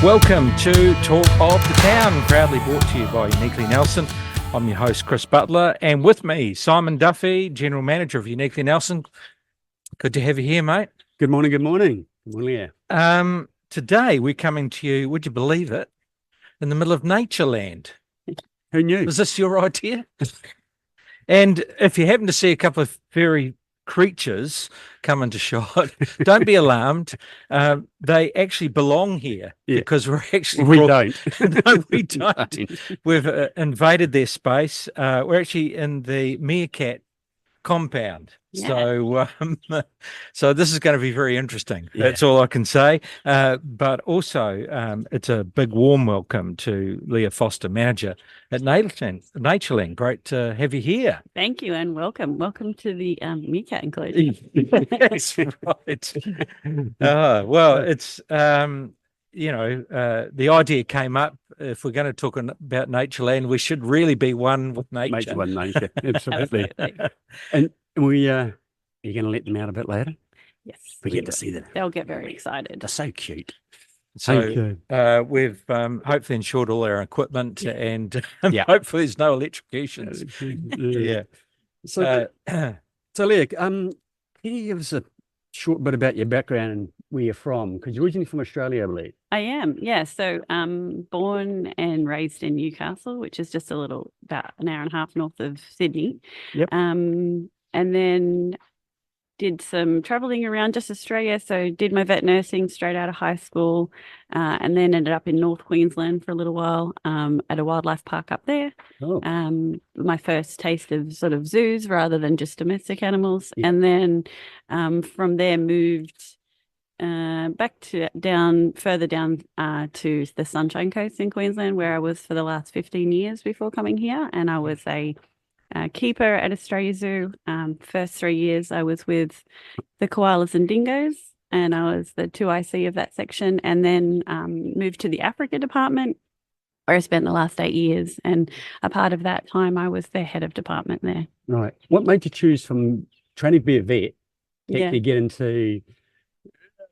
Welcome to Talk of the Town, proudly brought to you by Uniquely Nelson. I'm your host, Chris Butler, and with me, Simon Duffy, General Manager of Uniquely Nelson. Good to have you here, mate. Good morning, good morning. Good morning, yeah. Today, we're coming to you, would you believe it, in the middle of Natureland. Who knew? Was this your idea? And if you happen to see a couple of furry creatures come into shot, don't be alarmed. They actually belong here because we're actually don't. No, we don't. We've invaded their space. We're actually in the Meerkat compound. So so this is going to be very interesting. That's all I can say. But also it's a big warm welcome to Leah Foster, Manager at Natureland. Great to have you here. Thank you and welcome. Welcome to the Meerkat enclosure. That's right. Well, it's the idea came up. If we're going to talk about Natureland, we should really be one with nature. Nature one nature, absolutely. And we are you going to let them out a bit later? Yes. We get to see them. They'll get very excited. They're so cute. So we've hopefully insured all our equipment and hopefully there's no electrocutions. So Leah, can you give us a short bit about your background and where you're from? Because you're originally from Australia, I believe. I am, yeah. So born and raised in Newcastle, which is just about an hour and a half north of Sydney. Yep. And then did some travelling around just Australia. So did my vet nursing straight out of high school and then ended up in North Queensland for a little while at a wildlife park up there. Oh. My first taste of sort of zoos rather than just domestic animals. Yeah. And then from there moved back to further down to the Sunshine Coast in Queensland, where I was for the last 15 years before coming here. And I was a keeper at Australia Zoo. First 3 years I was with the koalas and dingoes, and I was the 2IC of that section, and then moved to the Africa department, where I spent the last 8 years. And a part of that time I was their head of department there. Right. What made you choose from training to be a vet to get into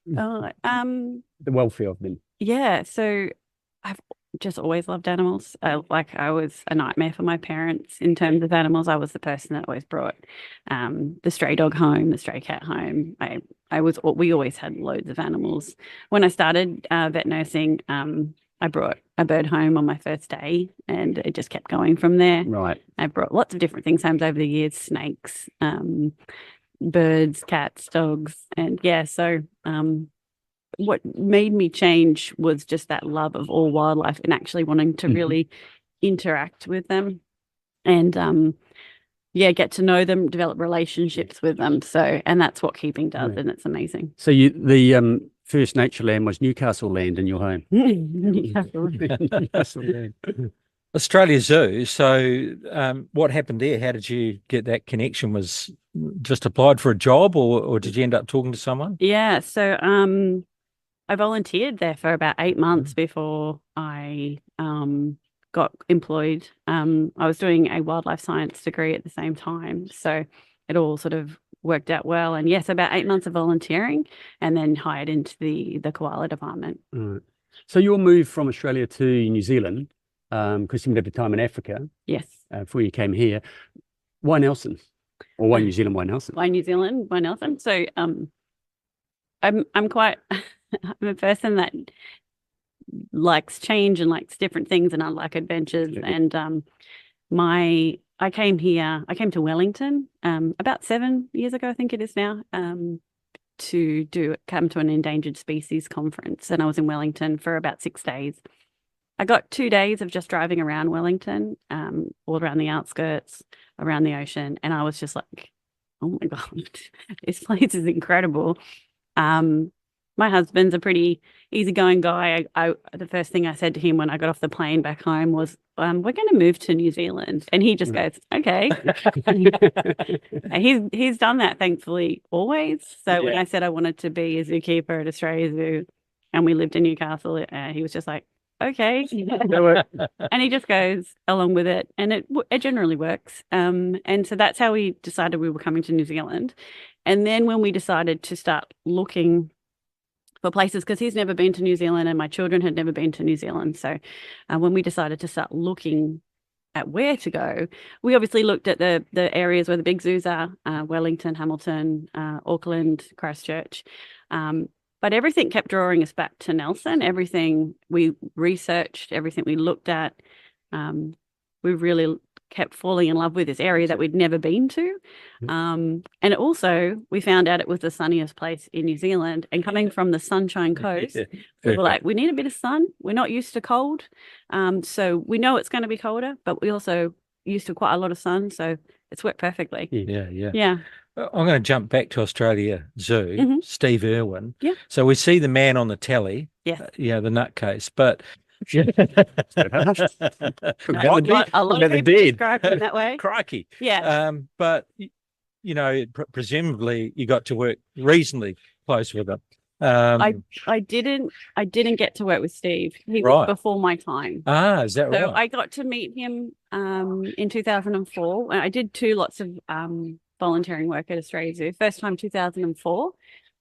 the welfare of them? Yeah. So I've just always loved animals. I was a nightmare for my parents in terms of animals. I was the person that always brought the stray dog home, the stray cat home. We always had loads of animals. When I started vet nursing, I brought a bird home on my first day, and it just kept going from there. Right. I brought lots of different things home over the years: snakes, birds, cats, dogs, and so. What made me change was just that love of all wildlife and actually wanting to really interact with them and get to know them, develop relationships with them. So, and that's what keeping does, and it's amazing. So the first Natureland was Newcastle land in your home. Newcastle land. Australia Zoo. So what happened there? How did you get that connection? Was just applied for a job or did you end up talking to someone? Yeah. So I volunteered there for about 8 months before I got employed. I was doing a wildlife science degree at the same time, so it all sort of worked out well. And yes, about 8 months of volunteering, and then hired into the koala department. Right. So your move from Australia to New Zealand, because you lived a time in Africa. Yes. Before you came here, why Nelson? Or why New Zealand? Why Nelson? Why New Zealand? Why Nelson? So I'm quite. I'm a person that likes change and likes different things, and I like adventures. And I came to Wellington about 7 years ago, I think it is now, to come to an endangered species conference, and I was in Wellington for about 6 days. I got 2 days of just driving around Wellington, all around the outskirts, around the ocean, and I was just like, oh my God, this place is incredible. My husband's a pretty easygoing guy. The first thing I said to him when I got off the plane back home was, we're going to move to New Zealand. And he just goes, okay. He's done that, thankfully, always. So when I said I wanted to be a zookeeper at Australia Zoo and we lived in Newcastle, he was just like, okay. And he just goes along with it. And it generally works. And so that's how we decided we were coming to New Zealand. And then when we decided to start looking for places, because he's never been to New Zealand and my children had never been to New Zealand. So when we decided to start looking at where to go, we obviously looked at the areas where the big zoos are, Wellington, Hamilton, Auckland, Christchurch. But everything kept drawing us back to Nelson. Everything we researched, everything we looked at, we really kept falling in love with this area that we'd never been to. And also we found out it was the sunniest place in New Zealand, and coming from the Sunshine Coast, we were like, we need a bit of sun. We're not used to cold. So we know it's going to be colder, but we also used to quite a lot of sun. So it's worked perfectly. Yeah. I'm going to jump back to Australia Zoo, Steve Irwin. Yeah. So we see the man on the telly, Yes. the nutcase, but A lot of people describe him that way. Crikey. Yeah. But presumably you got to work reasonably close with him. I didn't get to work with Steve. He was before my time. Is that right? So I got to meet him in 2004. I did 2 lots of volunteering work at Australia Zoo. First time 2004,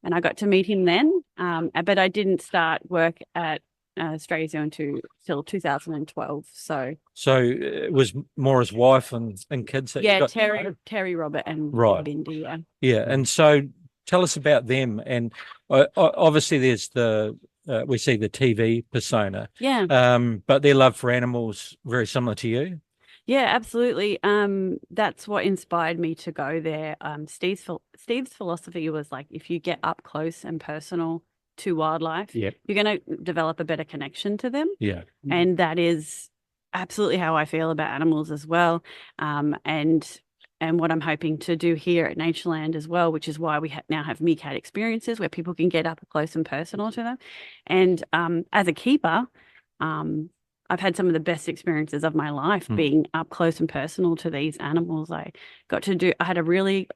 and I got to meet him then. But I didn't start work at Australia Zoo until 2012. So it was more his wife and kids that you got Terry, Robert, and Bindi. Yeah. Yeah, and so tell us about them. And obviously, there's we see the TV persona. Yeah. But their love for animals very similar to you. Yeah, absolutely. That's what inspired me to go there. Steve's philosophy was like, if you get up close and personal to wildlife, you're going to develop a better connection to them. Yeah. And that is absolutely how I feel about animals as well. And what I'm hoping to do here at Natureland as well, which is why we now have Meerkat experiences where people can get up close and personal to them. And as a keeper, I've had some of the best experiences of my life being up close and personal to these animals. I had a really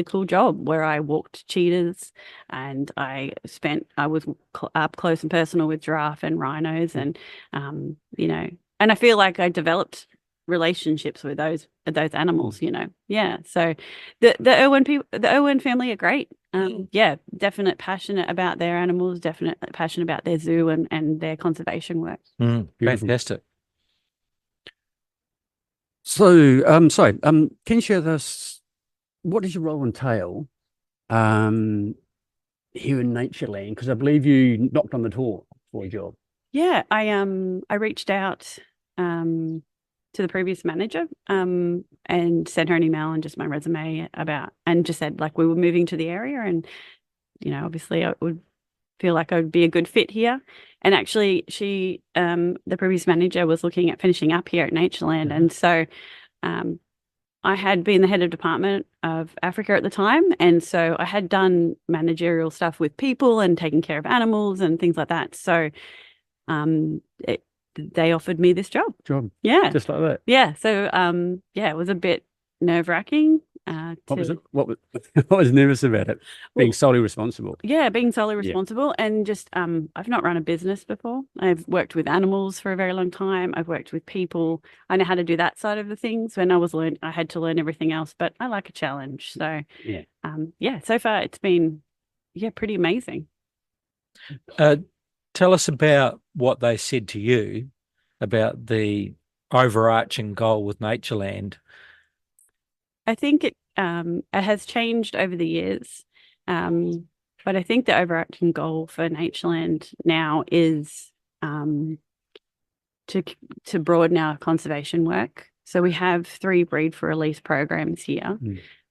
cool job where I walked cheetahs, and I was up close and personal with giraffe and rhinos, and and I feel like I developed relationships with those animals. Yeah. So the Irwin family are great. Definite passionate about their animals, definite passionate about their zoo and their conservation work. Fantastic. So, can you share with us, what does your role entail here in Natureland? Because I believe you knocked on the door for a job. Yeah, I reached out to the previous manager and sent her an email and just my resume and just said like we were moving to the area, and obviously I would feel like I would be a good fit here. And actually she the previous manager was looking at finishing up here at Natureland, and so I had been the head of department of Africa at the time, and so I had done managerial stuff with people and taking care of animals and things like that. So they offered me this job. Yeah. Just like that. Yeah. So, it was a bit nerve-wracking. What was it? What was nervous about it? Being solely responsible. Yeah, being solely responsible, and just I've not run a business before. I've worked with animals for a very long time. I've worked with people. I know how to do that side of the things. When I had to learn everything else, but I like a challenge. So so far it's been pretty amazing. Tell us about what they said to you about the overarching goal with Natureland. I think it has changed over the years, but I think the overarching goal for Natureland now is to broaden our conservation work. So we have 3 breed for release programs here.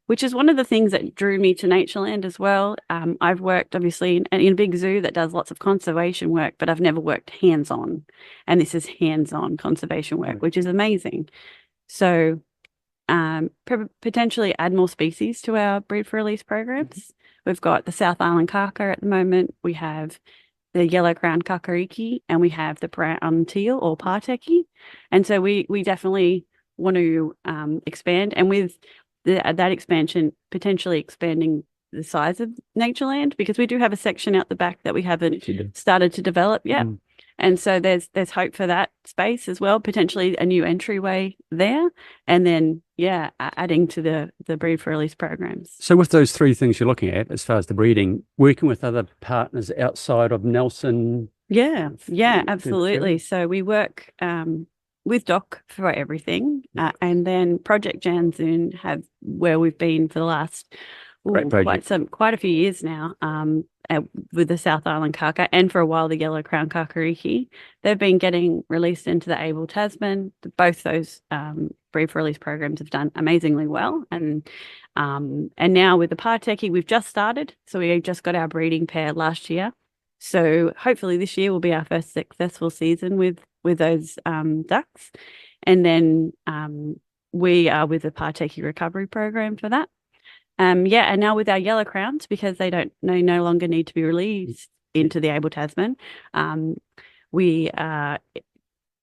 Which is one of the things that drew me to Natureland as well. I've worked obviously in a big zoo that does lots of conservation work, but I've never worked hands-on. And this is hands-on conservation work, which is amazing. So potentially add more species to our breed for release programs. We've got the South Island kaka at the moment. We have the yellow-crowned kakariki, and we have the brown teal or parteki. And so we definitely want to expand. And with that expansion, potentially expanding the size of Natureland, because we do have a section out the back that we haven't started to develop yet. And so there's hope for that space as well, potentially a new entryway there. And then, adding to the breed for release programs. So with those three things you're looking at, as far as the breeding, working with other partners outside of Nelson. Yeah, absolutely. So we work with Doc for everything. And then Project Janzoon have where we've been for the last quite a few years now with the South Island kaka, and for a while the yellow crown kakariki. They've been getting released into the able Tasman. Both those breed for release programs have done amazingly well, and now with the Parteki we've just started. So we just got our breeding pair last year. So hopefully this year will be our first successful season with those ducks, and then we are with the Parteki recovery program for that. And now with our yellow crowns, because they no longer need to be released into the able Tasman, we're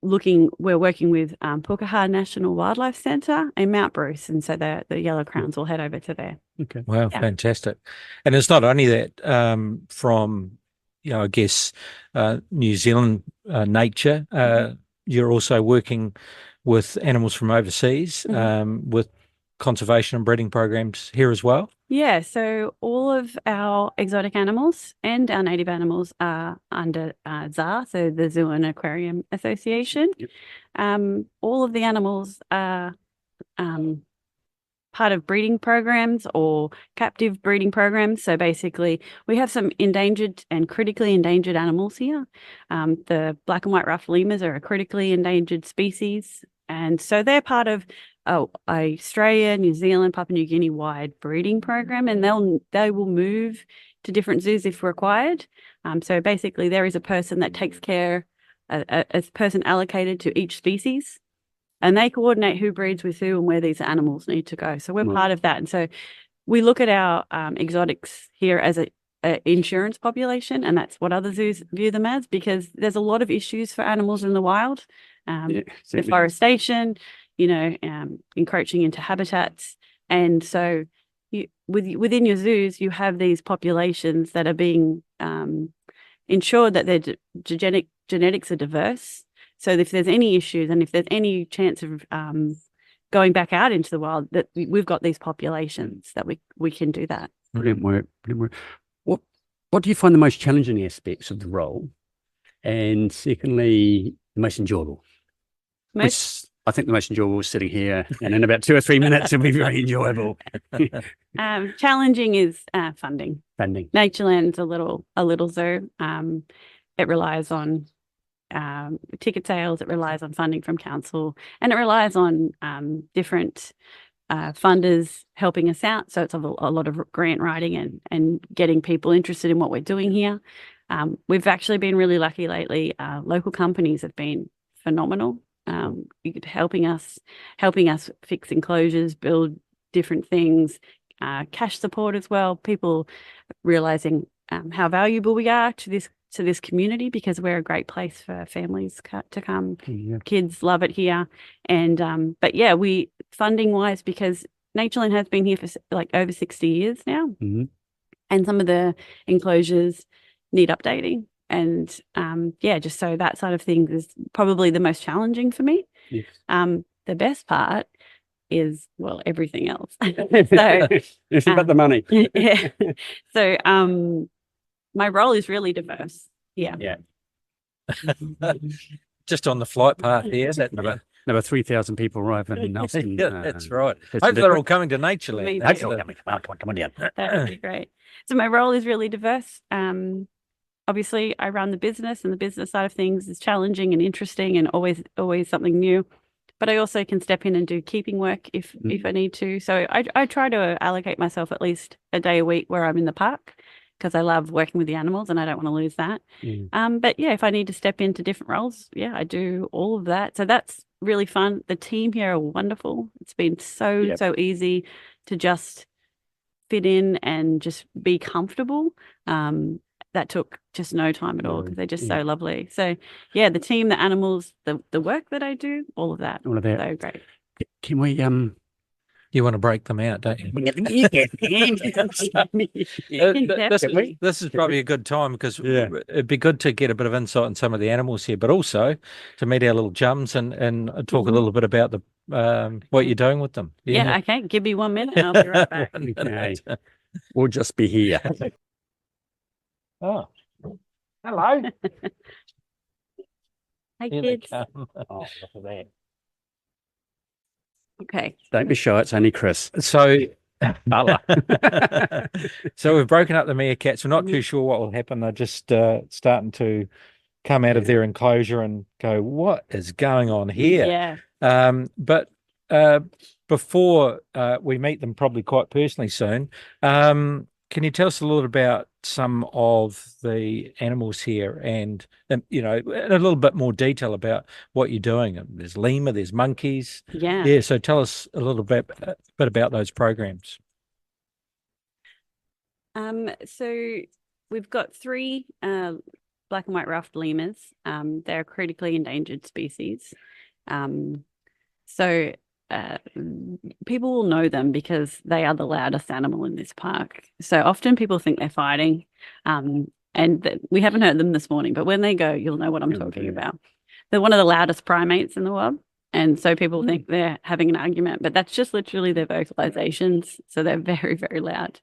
working with Pukaha National Wildlife Centre in Mount Bruce, and so the yellow crowns will head over to there. Okay. Wow, fantastic. And it's not only that from, I guess, New Zealand nature, you're also working with animals from overseas, with conservation and breeding programs here as well? Yeah, so all of our exotic animals and our native animals are under ZA, so the Zoo and Aquarium Association. Yep. All of the animals are part of breeding programs or captive breeding programs. So basically, we have some endangered and critically endangered animals here. The black and white ruffed lemurs are a critically endangered species, and so they're part of Australia, New Zealand, Papua New Guinea wide breeding program, and they will move to different zoos if required. So basically, there is a person that takes care, a person allocated to each species, and they coordinate who breeds with who and where these animals need to go. So we're part of that, and so we look at our exotics here as a insurance population, and that's what other zoos view them as, because there's a lot of issues for animals in the wild, deforestation, encroaching into habitats. And so within your zoos, you have these populations that are being ensured that their genetics are diverse. So if there's any issues and if there's any chance of going back out into the wild, that we've got these populations that we can do that. Brilliant work. What do you find the most challenging aspects of the role? And secondly, the most enjoyable? Which I think the most enjoyable is sitting here, and in about 2 or 3 minutes it'll be very enjoyable. Challenging is funding. Natureland's a little zoo. It relies on ticket sales, it relies on funding from council, and it relies on different funders helping us out. So it's a lot of grant writing and getting people interested in what we're doing here. We've actually been really lucky lately. Local companies have been phenomenal, helping us fix enclosures, build different things, cash support as well. People realizing how valuable we are to this community, because we're a great place for families to come. Yeah. Kids love it here. And but yeah, we funding wise, because Natureland has been here for like over 60 years now. Mm-hmm. And some of the enclosures need updating, and just so that side of things is probably the most challenging for me. Yes. The best part is, well, everything else. So it's about the money. Yeah. So my role is really diverse. Yeah. Just on the flight path here, is that Number 3,000 people arrive in Nelson. Yeah, that's right. Hope they're all coming to Natureland. Come on down. That would be great. So my role is really diverse. Obviously, I run the business, and the business side of things is challenging and interesting and always something new. But I also can step in and do keeping work if I need to. So I try to allocate myself at least a day a week where I'm in the park, because I love working with the animals and I don't want to lose that. But yeah, if I need to step into different roles, I do all of that. So that's really fun. The team here are wonderful. It's been so easy to just fit in and just be comfortable. That took just no time at all, because they're just so lovely. So yeah, the team, the animals, the work that I do, all of that. So great. Can we You want to break them out, don't you? This is probably a good time because it'd be good to get a bit of insight on some of the animals here, but also to meet our little chums and talk a little bit about the what you're doing with them. Yeah, okay. Give me 1 minute and I'll be right back. Okay. We'll just be here. Oh, hello. Hey, Here they kids. come. Oh, look at that. Okay. Don't be shy. It's only Chris. So, so we've broken up the meerkats. We're not too sure what will happen. They're just starting to come out of their enclosure and go, what is going on here? Yeah. But before we meet them probably quite personally soon, can you tell us a little about some of the animals here and you know, in a little bit more detail about what you're doing? There's lemur, there's monkeys. Yeah. So tell us a little bit about those programs. So we've got 3 black and white ruffed lemurs. They're critically endangered species. So people will know them because they are the loudest animal in this park. So often people think they're fighting, and we haven't heard them this morning, but when they go, you'll know what I'm talking about. They're one of the loudest primates in the world. And so people think they're having an argument, but that's just literally their vocalizations. So they're very, very loud.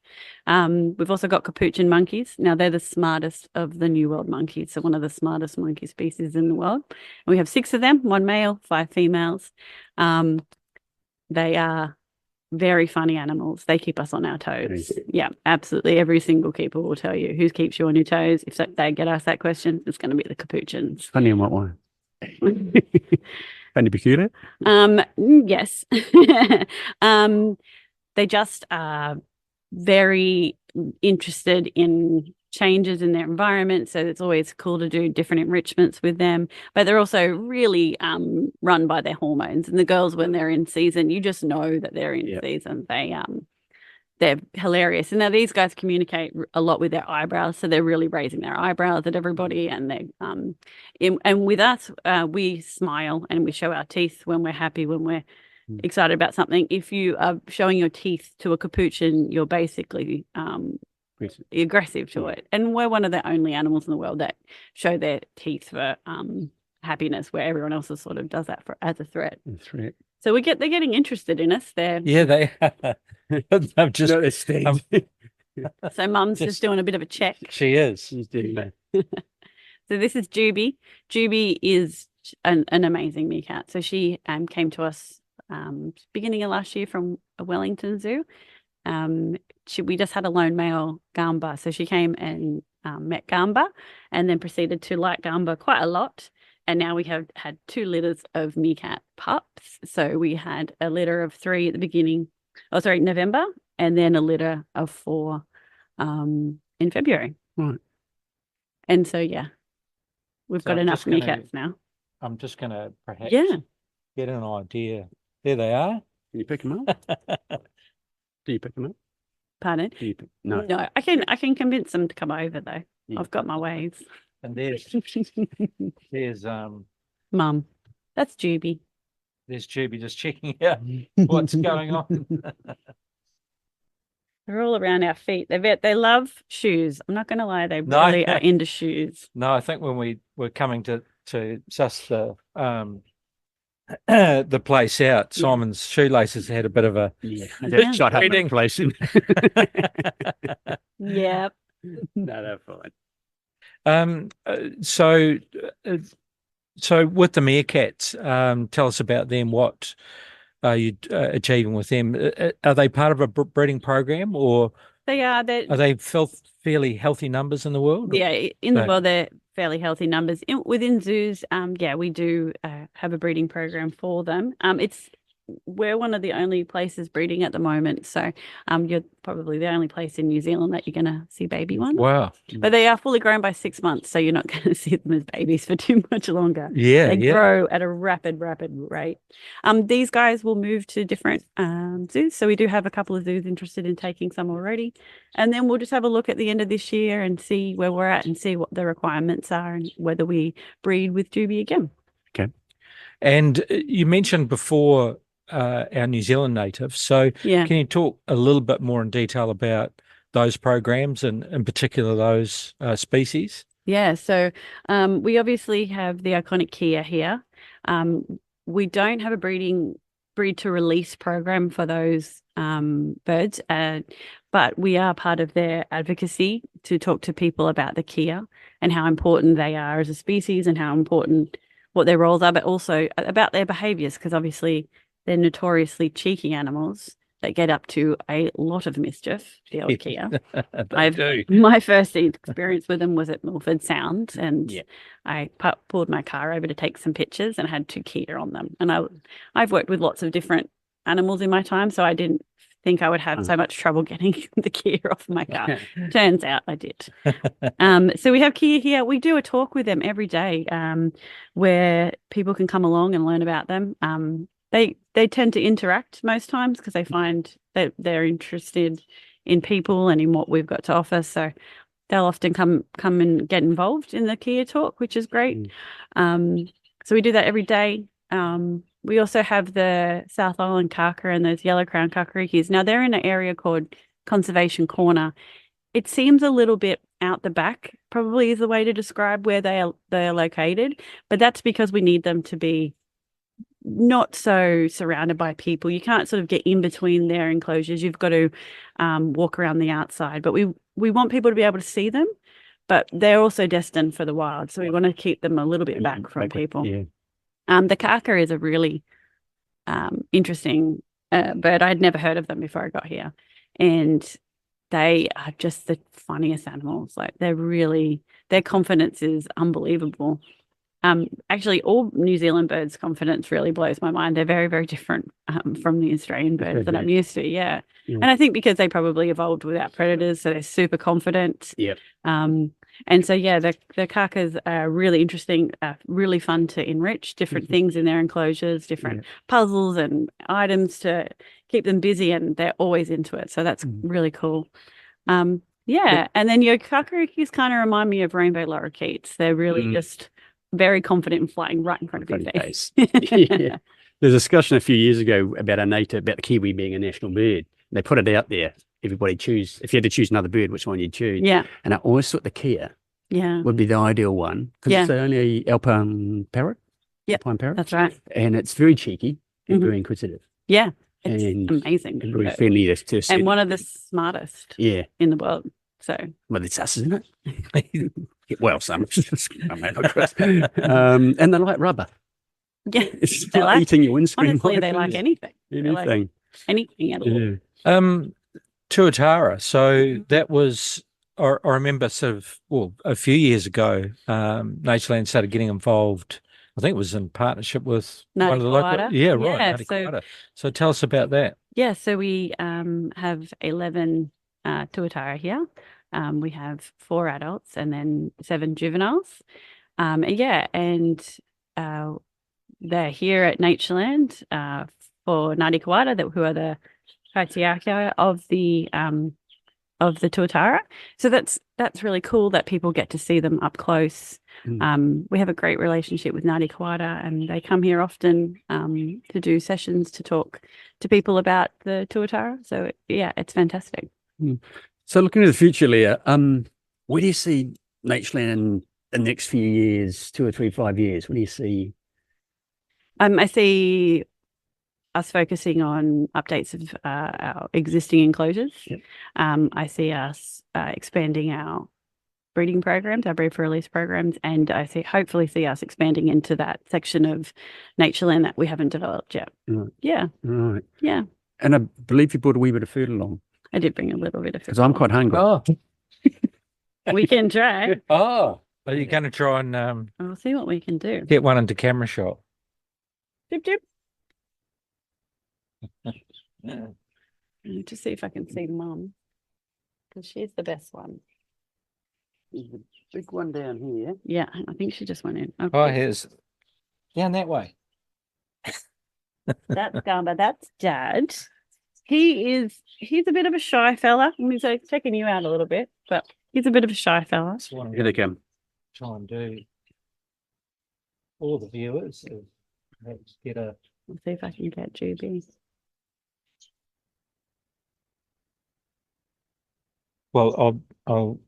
We've also got capuchin monkeys. Now, they're the smartest of the New World monkeys. So one of the smartest monkey species in the world. And we have 6 of them, 1 male, 5 females. They are very funny animals. They keep us on our toes. Yeah, absolutely. Every single keeper will tell you who keeps you on your toes. If they get asked that question, it's going to be the capuchins. Funny in what way? Funny peculiar? Yes. They just are very interested in changes in their environment. So it's always cool to do different enrichments with them. But they're also really run by their hormones. And the girls, when they're in season, you just know that they're in season. They're hilarious. And now these guys communicate a lot with their eyebrows. So they're really raising their eyebrows at everybody. And they and with us, we smile and we show our teeth when we're happy, when we're excited about something. If you are showing your teeth to a capuchin, you're basically aggressive to it. And we're one of the only animals in the world that show their teeth for happiness, where everyone else sort of does that as a threat. So they're getting interested in us. They are. I'm just so Mum's just doing a bit of a check. She is. She's doing that. So this is Juby. Juby is an amazing meerkat. So she came to us beginning of last year from a Wellington Zoo. We just had a lone male Gamba. So she came and met Gamba and then proceeded to like Gamba quite a lot. And now we have had 2 litters of meerkat pups. So we had a litter of 3 at the beginning, November, and then a litter of 4 in February. Right. And so, we've got enough meerkats now. I'm just going to perhaps get an idea. There they are. Can you pick them up? Do you pick them up? Pardon? No. No, I can convince them to come over though. Yeah. I've got my ways. And there's Mum. That's Juby. There's Juby just checking out what's going on. They're all around our feet. They love shoes. I'm not going to lie, they really are into shoes. No, I think when we were coming to suss the place out, Simon's shoelaces had a bit of a shot up inflation. Yep. No, they're fine. So with the meerkats, tell us about them. What are you achieving with them? Are they part of a breeding program, or they are? Are they fairly healthy numbers in the world? Yeah, in the world they're fairly healthy numbers. Within zoos, we do have a breeding program for them. We're one of the only places breeding at the moment. So you're probably the only place in New Zealand that you're going to see baby ones. Wow. But they are fully grown by 6 months. So you're not going to see them as babies for too much longer. Yeah. They grow at a rapid rate. These guys will move to different zoos. So we do have a couple of zoos interested in taking some already. And then we'll just have a look at the end of this year and see where we're at and see what the requirements are and whether we breed with Juby again. Okay. And you mentioned before our New Zealand natives. So Yeah. can you talk a little bit more in detail about those programs and in particular those species? Yeah, so we obviously have the iconic Kia here. We don't have a breed to release program for those birds, but we are part of their advocacy to talk to people about the Kia and how important they are as a species and how important what their roles are, but also about their behaviors, because obviously they're notoriously cheeky animals that get up to a lot of mischief, the old Kia. My first experience with them was at Milford Sound, and I pulled my car over to take some pictures and had 2 Kia on them. And I've worked with lots of different animals in my time, so I didn't think I would have so much trouble getting the Kia off my car. Turns out I did. So we have Kia here. We do a talk with them every day where people can come along and learn about them. They tend to interact most times because they find that they're interested in people and in what we've got to offer. So they'll often come and get involved in the Kia talk, which is great. So we do that every day. We also have the South Island kaka and those yellow crown kakarikis. Now they're in an area called Conservation Corner. It seems a little bit out the back, probably is the way to describe where they are located, but that's because we need them to be not so surrounded by people. You can't sort of get in between their enclosures. You've got to walk around the outside, but we want people to be able to see them, but they're also destined for the wild. So we want to keep them a little bit back from people. Yeah. The kaka is a really interesting bird. I'd never heard of them before I got here, and they are just the funniest animals. Like their confidence is unbelievable. Actually, all New Zealand birds' confidence really blows my mind. They're very, very different from the Australian birds that I'm used to. Yeah. And I think because they probably evolved without predators, so they're super confident. Yep. And so, yeah, the kakas are really interesting, really fun to enrich, different things in their enclosures, different puzzles and items to keep them busy, and they're always into it. So that's really cool. And then your kakarikis kind of remind me of rainbow lorikeets. They're really just very confident in flying right in front of your face. Yeah. There's a discussion a few years ago about the kiwi being a national bird. They put it out there. Everybody choose, if you had to choose another bird, which one you'd choose. Yeah. And I always thought the Kia would be the ideal one because it's the only alpine parrot. Yeah, alpine parrot. That's right. And it's very cheeky and very inquisitive. Yeah, it's amazing. And very friendly to and one of the smartest in the world. So, well, it's us, isn't it? Well, some. And they like rubber. Yeah, it's like eating your windscreen. Honestly, they like anything. Anything. Anything at all. Tuatara. So that was, I remember sort of, a few years ago, Natureland started getting involved. I think it was in partnership with one of the local. Yeah, right. So tell us about that. Yeah, so we have 11 tuatara here. We have 4 adults and then 7 juveniles. And they're here at Natureland for Ngāti Kawara, who are the patriarcha of the tuatara. So that's really cool that people get to see them up close. We have a great relationship with Ngāti Kawara, and they come here often to do sessions to talk to people about the tuatara. So yeah, it's fantastic. So looking to the future, Leah, where do you see Natureland in the next few years, 2 or 3, 5 years? What do you see? I see us focusing on updates of our existing enclosures. Yep. I see us expanding our breeding programs, our breed for release programs, and I hopefully see us expanding into that section of Natureland that we haven't developed yet. Right. Yeah. Right. Yeah. And I believe you brought a wee bit of food along. I did bring a little bit of food. Because I'm quite hungry. Oh. We can try. Oh. Are you going to try and we'll see what we can do. Get one into camera shot? Dip, dip. To see if I can see Mum, because she's the best one. There's a big one down here. Yeah, I think she just went in. Okay. Oh, here's down that way. That's Gamba. That's Dad. He's a bit of a shy fella. I mean, so he's checking you out a little bit, but he's a bit of a shy fella. Here they come. Try and do all the viewers. Perhaps get a Let's see if I can get Juby. Well, I'll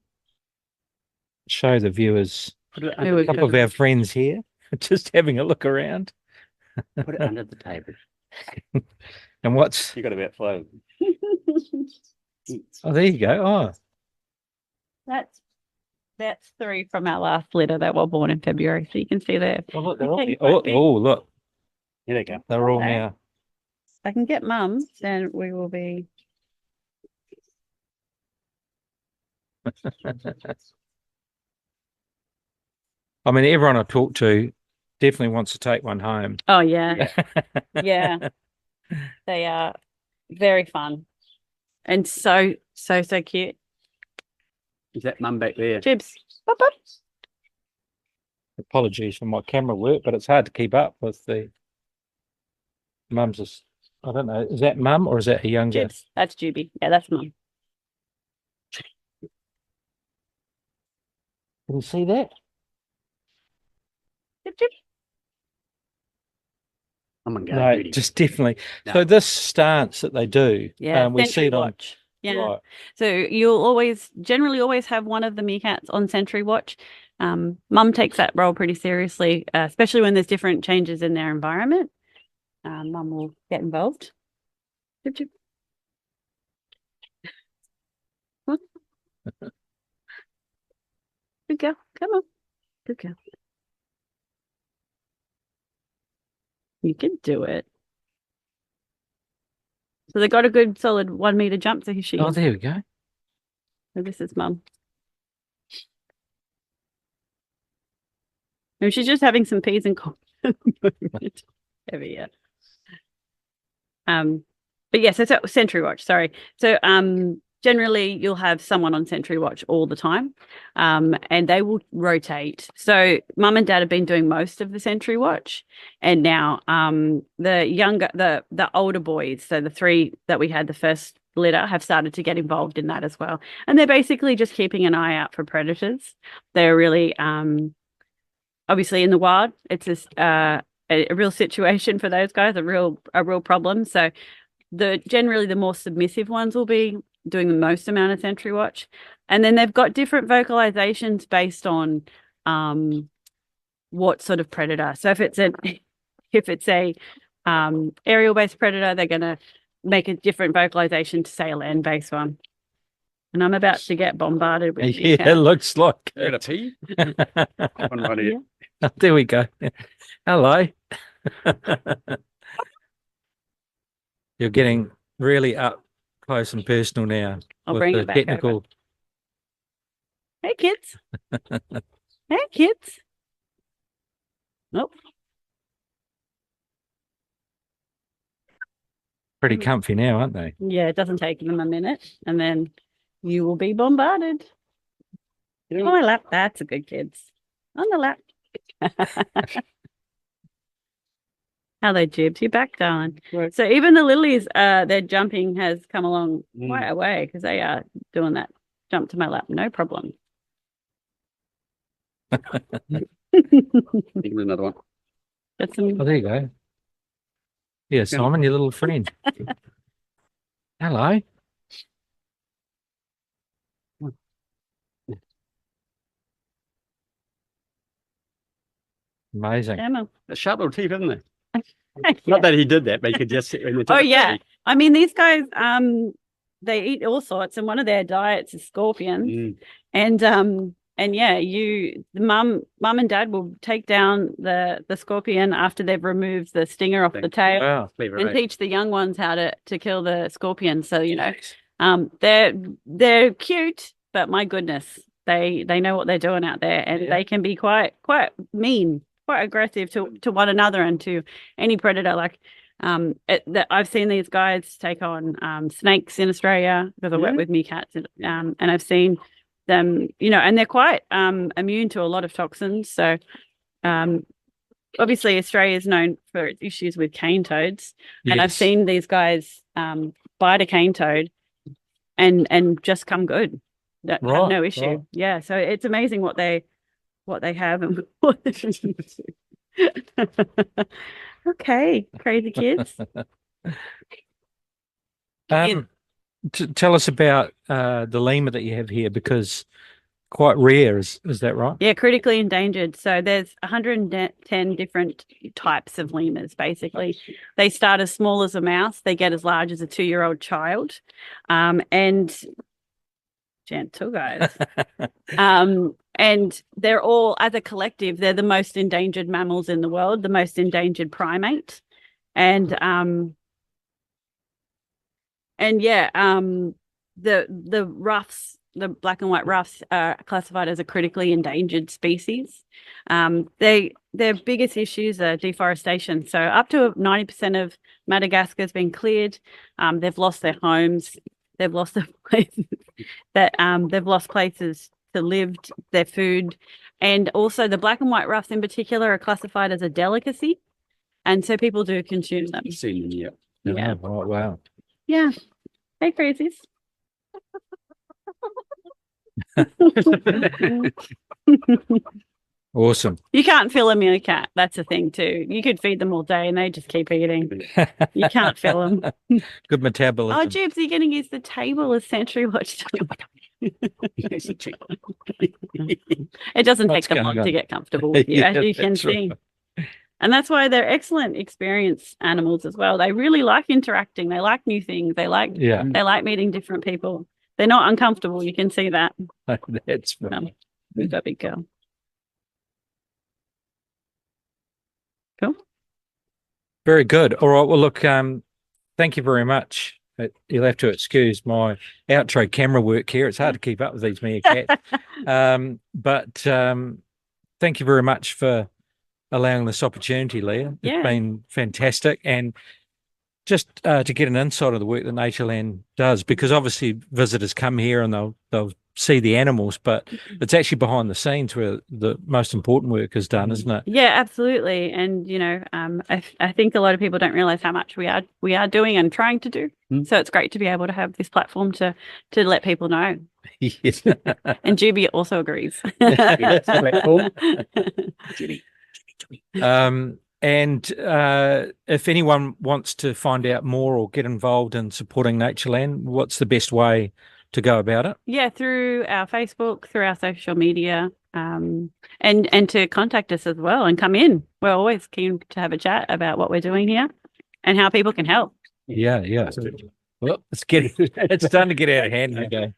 show the viewers Put it Who under, we a couple of our friends here, just having a look around. put it under the table. And what's, You got about 5. oh, there you go. Oh, That's 3 from our last litter that were born in February. So you can see there. oh, look, they're all, Okay, oh, quite big. oh, look, Here they go. they're all Okay. now. If I can get Mum, then we will be. I mean, everyone I talk to definitely wants to take one home. Oh yeah, yeah. They are very fun and so cute. Is that mum back there? Jibs, bop, bop. Apologies for my camera work, but it's hard to keep up with the mum's. I don't know. Is that mum or is that a younger? Jibs. That's Juby. Yeah, that's Mum. Can you see that? Jib, jib. I'm on go. No, Judy. just definitely. No. So this stance that they do, Yeah, we see sentry it on. watch. Yeah. Right. So you'll generally always have one of the meerkats on sentry watch. Mum takes that role pretty seriously, especially when there's different changes in their environment. Mum will get involved. Jib, jib. Good girl. Come on. Good girl. You can do it. So they got a good solid 1 meter jump. So here she Oh, is. there we go. So this is Mum. And she's just having some peas and corn at the moment. Heavy, yeah. But yeah, so sentry watch, sorry. So generally you'll have someone on sentry watch all the time. And they will rotate. So Mum and Dad have been doing most of the sentry watch. And now the older boys, so the 3 that we had the first litter, have started to get involved in that as well. And they're basically just keeping an eye out for predators. They're really obviously in the wild, it's a real situation for those guys, a real problem. So generally the more submissive ones will be doing the most amount of sentry watch, and then they've got different vocalizations based on what sort of predator. So if it's a aerial based predator, they're going to make a different vocalization to say a land based one. And I'm about to get bombarded with Yeah, it looks like. You got a pea? One right here. Oh, there we go. Hello. You're getting really up close and personal now. I'll with bring the it back technical. over. Hey kids. Hey kids. Nope. Pretty comfy now, aren't they? Yeah, it doesn't take them a minute, and then you will be bombarded. On my lap. That's a good kids. On the lap. Hello, Jibs. You're back, darling. Right. So even the lilies, their jumping has come along Mm. quite a way because they are doing that jump to my lap, no problem. Give me another one. Got some. Oh, there you go. Yeah, Simon, your little friend. Hello. Amazing. Emma. A sharp little teeth, isn't it? Yeah. Not that he did that, but he could just sit in the top. Oh yeah. I mean, these guys, they eat all sorts, and one of their diets is scorpions. And yeah, the mum and dad will take down the scorpion after they've removed the stinger off the tail. Wow. And teach the young ones how to kill the scorpion. So, they're cute, but my goodness, they know what they're doing out there, and they can be quite mean, quite aggressive to one another and to any predator. Like I've seen these guys take on snakes in Australia because I work with meerkats, and I've seen them, and they're quite immune to a lot of toxins. So obviously Australia is known for its issues with cane toads, and I've seen these guys bite a cane toad and just come good, have no issue. Right. Yeah, so it's amazing what they have and what they can do. Okay, crazy kids. Tell us about the lemur that you have here, because quite rare, is that right? Yeah, critically endangered. So there's 110 different types of lemurs, basically. They start as small as a mouse. They get as large as a 2-year-old child. And gentle, guys. And they're all, as a collective, they're the most endangered mammals in the world, the most endangered primate. And yeah, the ruffs, the black and white ruffs, are classified as a critically endangered species. Their biggest issues are deforestation. So up to 90% of Madagascar has been cleared. They've lost their homes. They've lost their places they've lost places to live, their food. And also the black and white ruffs in particular are classified as a delicacy. And so people do consume them. Seen them, yeah. Yeah. Oh, wow. Yeah. Hey, crazies. Awesome. You can't fill a meerkat. That's the thing too. You could feed them all day and they just keep eating. You can't fill them. Good metabolism. Oh, Jibs, you're going to use the table as Sentry Watch. It doesn't take them long to get comfortable with you, as you can see. Right. And that's why they're excellent experience animals as well. They really like interacting. They like new things. They like meeting different people. They're not uncomfortable. You can see that. That's right. Who's that big girl? Cool. Very good. All right. Well, look, thank you very much. You'll have to excuse my outro camera work here. It's hard to keep up with these meerkats. But thank you very much for allowing this opportunity, Leah. It's been fantastic. And just to get an insight of the work that Natureland does, because obviously visitors come here and they'll see the animals, but it's actually behind the scenes where the most important work is done, isn't it? Yeah, absolutely. And I think a lot of people don't realize how much we are doing and trying to do. So it's great to be able to have this platform to let people know. Yes. And Juby also agrees. And if anyone wants to find out more or get involved in supporting Natureland, what's the best way to go about it? Yeah, through our Facebook, through our social media, and to contact us as well and come in. We're always keen to have a chat about what we're doing here and how people can help. Yeah. Well, it's starting to get out of hand. Okay.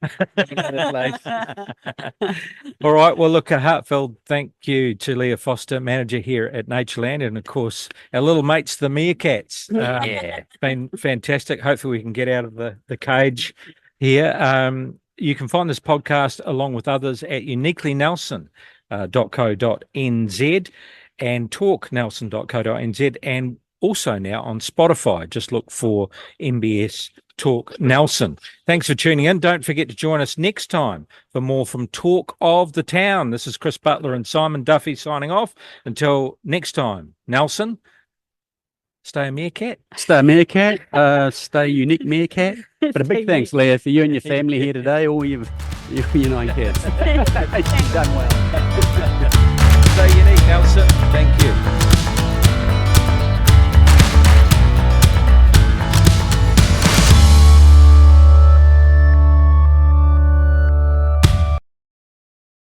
All right. Well, look, a heartfelt thank you to Leah Foster, manager here at Natureland, and of course our little mates, the meerkats. It's been fantastic. Hopefully we can get out of the cage here. You can find this podcast along with others at uniquelynelson.co.nz and talknelson.co.nz, and also now on Spotify. Just look for MBS Talk Nelson. Thanks for tuning in. Don't forget to join us next time for more from Talk of the Town. This is Chris Butler and Simon Duffy signing off. Until next time, Nelson, stay a meerkat. Stay a meerkat. Stay unique meerkat. But a big thanks, Leah, for you and your family here today, all your 9 kids. You've done well. Stay unique, Nelson. Thank you.